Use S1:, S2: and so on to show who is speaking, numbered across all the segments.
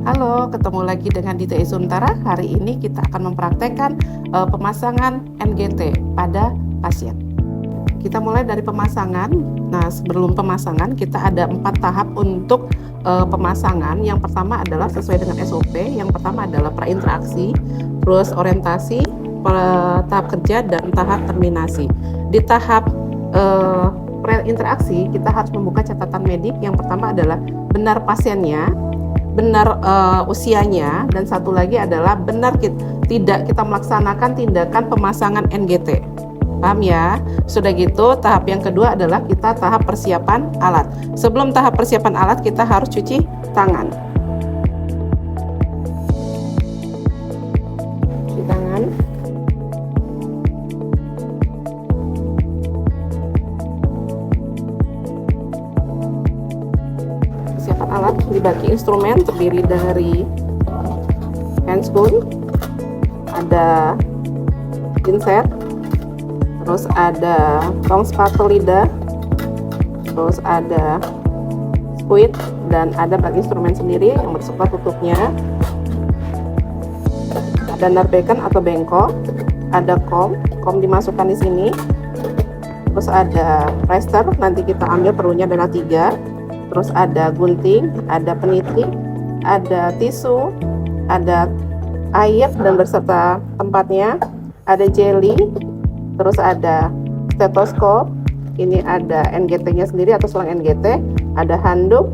S1: Halo, ketemu lagi dengan Dita Isuntara. Hari ini kita akan mempraktekkan pemasangan NGT pada pasien. Kita mulai dari pemasangan. Nah, sebelum pemasangan kita ada 4 tahap untuk pemasangan. Yang pertama adalah sesuai dengan SOP. Yang pertama adalah prainteraksi, terus orientasi, tahap kerja, dan tahap terminasi. Di tahap prainteraksi kita harus membuka catatan medik. Yang pertama adalah benar pasiennya, benar usianya, dan satu lagi adalah benar tidak kita melaksanakan tindakan pemasangan NGT. Paham ya? Sudah gitu, tahap yang kedua adalah kita tahap persiapan alat. Sebelum tahap persiapan alat kita harus cuci tangan. Cuci tangan. Persiapan alat dibagi instrumen terdiri dari handscoon, ada pinset, terus ada tong sepatu lidah, terus ada squid, dan ada bag instrumen sendiri yang bersifat tutupnya. Ada narbekan atau bengkok, ada kom dimasukkan di sini, terus ada plaster, nanti kita ambil perlunya adalah 3, terus ada gunting, ada peniti, ada tisu, ada air dan berserta tempatnya, ada jelly, terus ada stetoskop, ini ada NGT-nya sendiri atau selang NGT, ada handuk,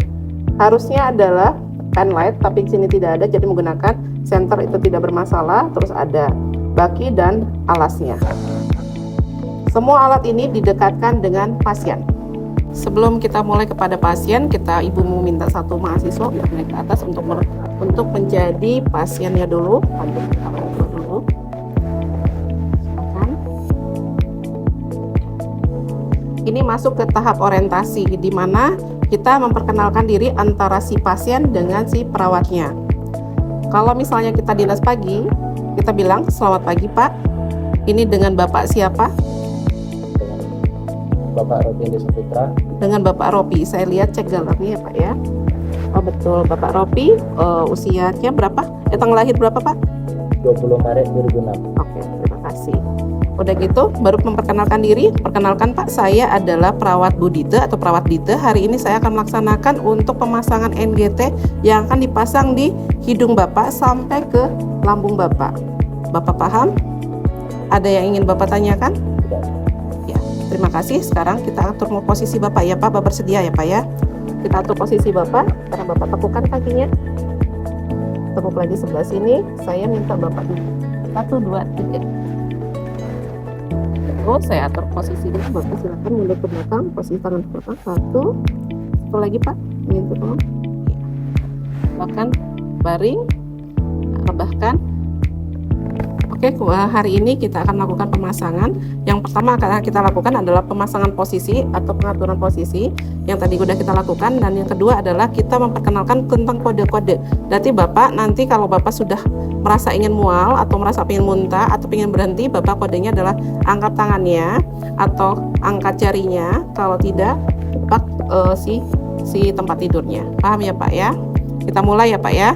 S1: harusnya adalah pen light, tapi di sini tidak ada, jadi menggunakan senter itu tidak bermasalah. Terus ada baki dan alasnya. Semua alat ini didekatkan dengan pasien. Sebelum kita mulai kepada pasien, ibu mau minta satu mahasiswa untuk naik ke atas untuk menjadi pasiennya dulu. Dulu. Ini masuk ke tahap orientasi, di mana kita memperkenalkan diri antara si pasien dengan si perawatnya. Kalau misalnya kita dinas pagi, kita bilang, "Selamat pagi Pak, ini dengan Bapak siapa?"
S2: Bapak Ropi Desa Putra.
S1: Dengan Bapak Ropi. Saya lihat cek galernya ya Pak ya. Oh betul, Bapak Ropi, usianya berapa? Tanggal lahir berapa Pak?
S2: 20 Maret 2006.
S1: Oke, terima kasih. Udah gitu, baru memperkenalkan diri. Perkenalkan Pak, saya adalah perawat Bu Dite atau perawat Dite. Hari ini saya akan melaksanakan untuk pemasangan NGT yang akan dipasang di hidung Bapak sampai ke lambung Bapak. Bapak paham? Ada yang ingin Bapak tanyakan?
S2: Tidak.
S1: Ya, terima kasih. Sekarang kita atur posisi Bapak ya Pak. Bapak bersedia ya Pak ya? Kita atur posisi Bapak. Sekarang Bapak tepukkan kakinya. Tepuk lagi sebelah sini. Saya minta Bapak dulu. 1, 2, 3. Saya atur posisi dulu. Bapak silakan mundur ke belakang, posisi tangan ke belakang. 1, satu lagi Pak, menyentuh tolong. Bahkan baring, rebahkan. Oke, hari ini kita akan melakukan pemasangan. Yang pertama akan kita lakukan adalah pemasangan posisi atau pengaturan posisi yang tadi sudah kita lakukan, dan yang kedua adalah kita memperkenalkan tentang kode-kode. Berarti Bapak nanti kalau Bapak sudah merasa ingin mual atau merasa ingin muntah atau ingin berhenti, Bapak kodenya adalah angkat tangannya atau angkat jarinya. Kalau tidak, Pak si tempat tidurnya. Paham ya Pak ya? Kita mulai ya Pak ya.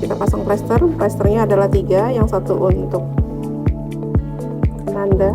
S1: Kita pasang plasternya adalah 3, yang satu untuk penanda,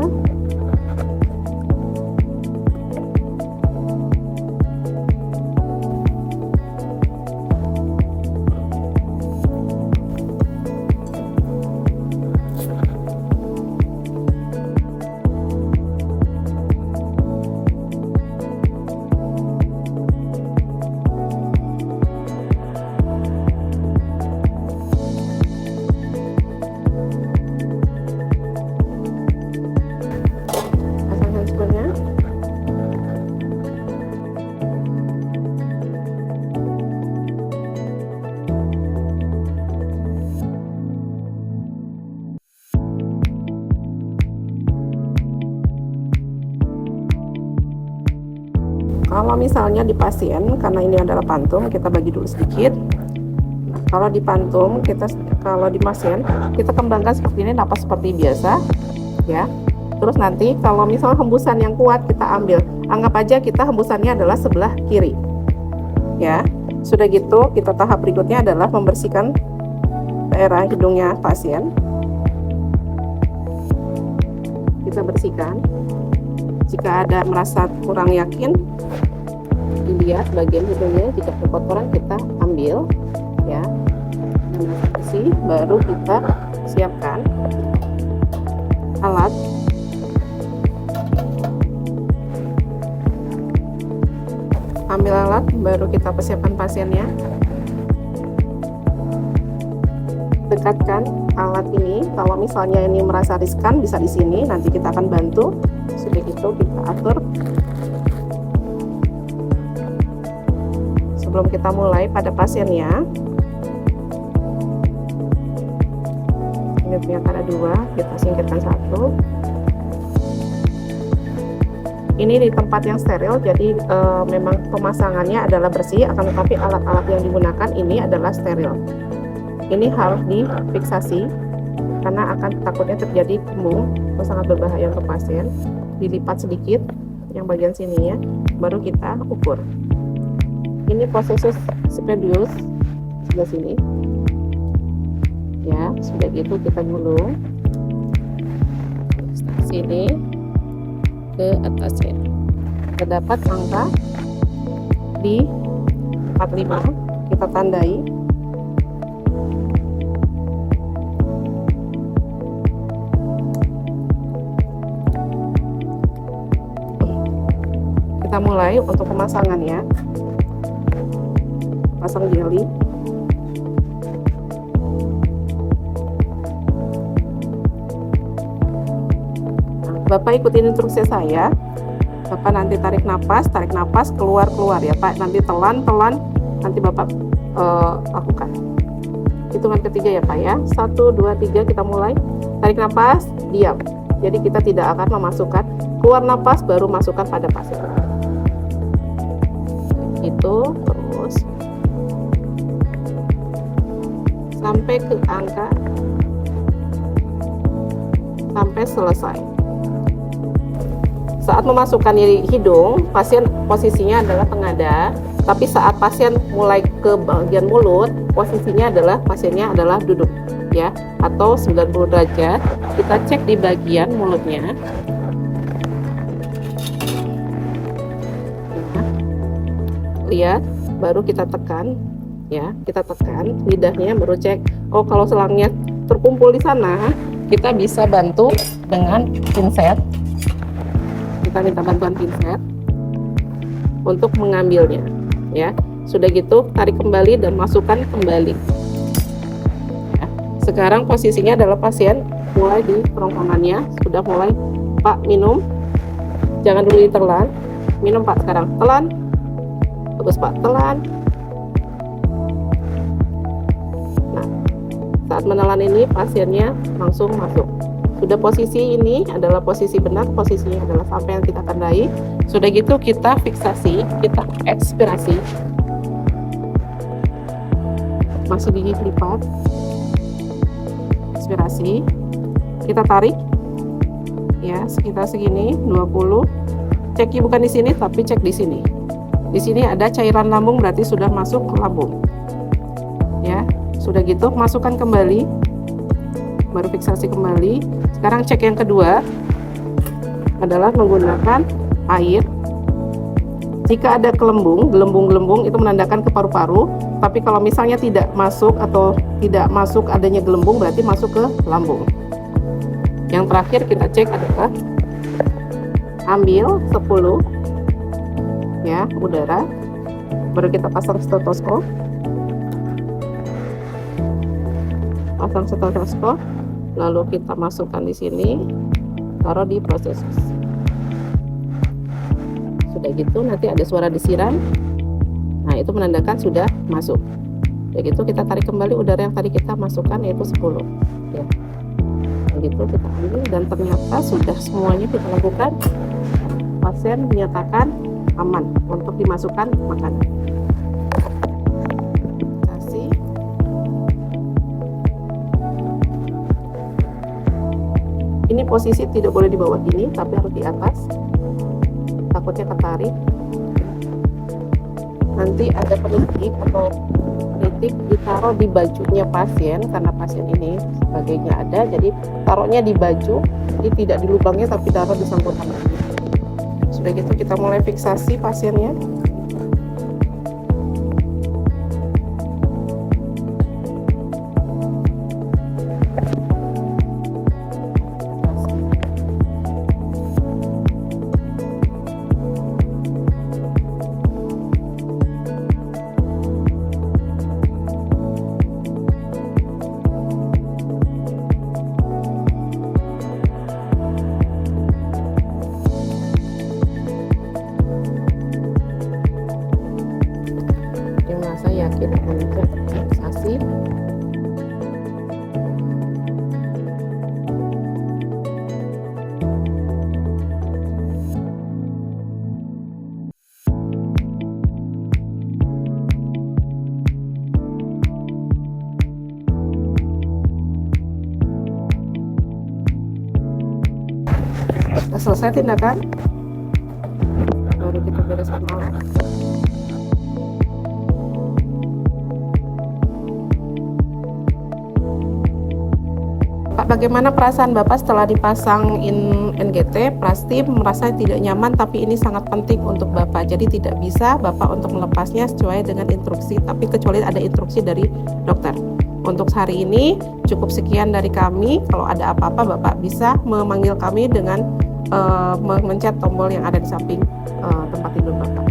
S1: Kalau misalnya di pasien, karena ini adalah pantung, kita bagi dulu sedikit. Nah, Kalau di Pantum kalau di pasien kita kembangkan seperti ini, napas seperti biasa ya. Terus nanti kalau misal hembusan yang kuat kita ambil, anggap aja kita hembusannya adalah sebelah kiri ya. Sudah gitu kita tahap berikutnya adalah membersihkan daerah hidungnya pasien. Kita bersihkan. Jika ada merasa kurang yakin, dilihat bagian hidungnya, jika ada kotoran kita ambil ya. Dan bersih, baru kita siapkan alat ambil alat, baru kita persiapkan pasiennya. Dekatkan alat ini. Kalau misalnya ini merasa riskan, bisa di sini, nanti kita akan bantu. Sudah gitu kita atur. Sebelum kita mulai pada pasiennya, ini ternyata ada dua, kita singkirkan satu. Ini di tempat yang steril, jadi memang pemasangannya adalah bersih, akan tetapi alat-alat yang digunakan ini adalah steril. Ini harus difiksasi karena akan takutnya terjadi kembung, itu sangat berbahaya untuk pasien. Dilipat sedikit yang bagian sininya, baru kita ukur. Ini proses spedius sebelah sini ya. Sudah gitu kita gulung sini ke atasnya. Terdapat angka di 45, kita tandai. Kita mulai untuk pemasangannya. Pasang jeli. Bapak ikutin instruksi saya. Bapak nanti tarik napas, keluar ya Pak. Nanti telan, nanti Bapak lakukan. Hitungan ketiga ya Pak ya. 1, 2, 3 kita mulai. Tarik napas, diam. Jadi kita tidak akan memasukkan, keluar napas baru masukkan pada pasien. Itu terus sampai ke angka sampai selesai. Saat memasukkan hidung, pasien posisinya adalah tengada, tapi saat pasien mulai ke bagian mulut, posisinya adalah pasiennya adalah duduk ya, atau 90 derajat. Kita cek di bagian mulutnya. Lihat, baru kita tekan ya, kita tekan lidahnya, baru cek. Oh, kalau selangnya terkumpul di sana, kita bisa bantu dengan pinset. Kita minta bantuan pinset untuk mengambilnya ya. Sudah gitu tarik kembali dan masukkan kembali ya. Sekarang posisinya adalah pasien mulai di kerongkongannya, sudah mulai. Pak minum, jangan dulu ditelan. Minum Pak sekarang, telan. Bagus Pak, telan. Nah, saat menelan ini pasiennya langsung masuk. Sudah posisi ini adalah posisi benar, posisinya adalah sampai yang kita tandai. Sudah gitu kita fiksasi, kita ekspirasi. Masih dilipat. Ekspirasi. Kita tarik. Ya, sekitar segini 20. Ceknya bukan di sini tapi cek di sini. Di sini ada cairan lambung, berarti sudah masuk ke lambung. Ya, sudah gitu masukkan kembali. Baru fiksasi kembali. Sekarang cek yang kedua adalah menggunakan air. Jika ada gelembung itu menandakan ke paru-paru. Tapi kalau misalnya tidak masuk atau tidak masuk adanya gelembung, berarti masuk ke lambung. Yang terakhir kita cek adalah ambil 10 ya udara. Baru kita pasang stetoskop. Pasang stetoskop. Lalu kita masukkan di sini, taruh di proses. Sudah gitu nanti ada suara desiran. Nah, itu menandakan sudah masuk. Sudah gitu kita tarik kembali udara yang tadi kita masukkan, yaitu 10. Ya. Begitu kita ambil dan ternyata sudah semuanya kita lakukan. Pasien dinyatakan aman untuk dimasukkan makanan. Kasih Ini posisi tidak boleh di bawah gini, tapi harus di atas. Takutnya ketarik. Nanti ada penitik atau penitik ditaruh di bajunya pasien, karena pasien ini sebagainya ada, jadi taruhnya di baju, jadi tidak di lubangnya tapi taruh di sangkutan. Sudah gitu kita mulai fiksasi pasiennya. Saya yakin untuk fiksasi. Sudah selesai tindakan, baru kita bereskan alat. Pak, bagaimana perasaan Bapak setelah dipasang NGT? Pasti merasa tidak nyaman, tapi ini sangat penting untuk Bapak. Jadi tidak bisa Bapak untuk melepasnya sesuai dengan instruksi, tapi kecuali ada instruksi dari dokter. Untuk hari ini cukup sekian dari kami. Kalau ada apa-apa Bapak bisa memanggil kami dengan memencet tombol yang ada di samping tempat tidur Bapak.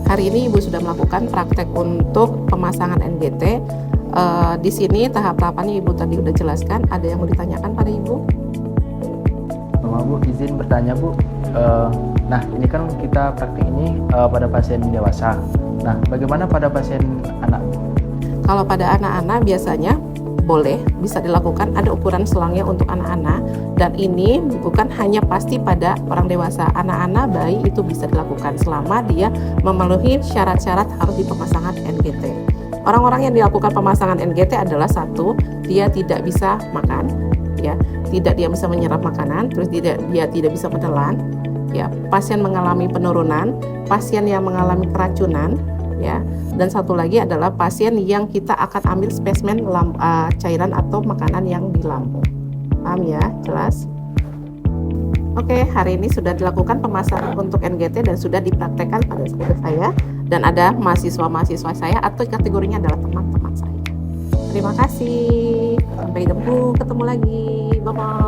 S1: Hari ini Ibu sudah melakukan praktek untuk pemasangan NGT. Di sini tahap-tahapannya Ibu tadi udah jelaskan. Ada yang mau ditanyakan pada Ibu?
S3: Maaf Bu, izin bertanya Bu. Nah ini kan kita praktik ini pada pasien dewasa. Nah bagaimana pada pasien anak?
S1: Kalau pada anak-anak biasanya boleh, bisa dilakukan. Ada ukuran selangnya untuk anak-anak, dan ini bukan hanya pasti pada orang dewasa. Anak-anak, bayi itu bisa dilakukan selama dia memenuhi syarat-syarat harus di pemasangan NGT. Orang-orang yang dilakukan pemasangan NGT adalah satu, dia tidak bisa makan, ya, dia bisa menyerap makanan, terus dia tidak bisa menelan, ya, pasien mengalami penurunan, pasien yang mengalami keracunan, ya, dan satu lagi adalah pasien yang kita akan ambil spesimen cairan atau makanan yang di lambung. Paham ya? Jelas? Oke, hari ini sudah dilakukan pemasangan untuk NGT dan sudah dipraktekkan pada studi saya, dan ada mahasiswa-mahasiswa saya atau kategorinya adalah teman-teman saya. Terima kasih. Sampai ketemu lagi. Bye-bye.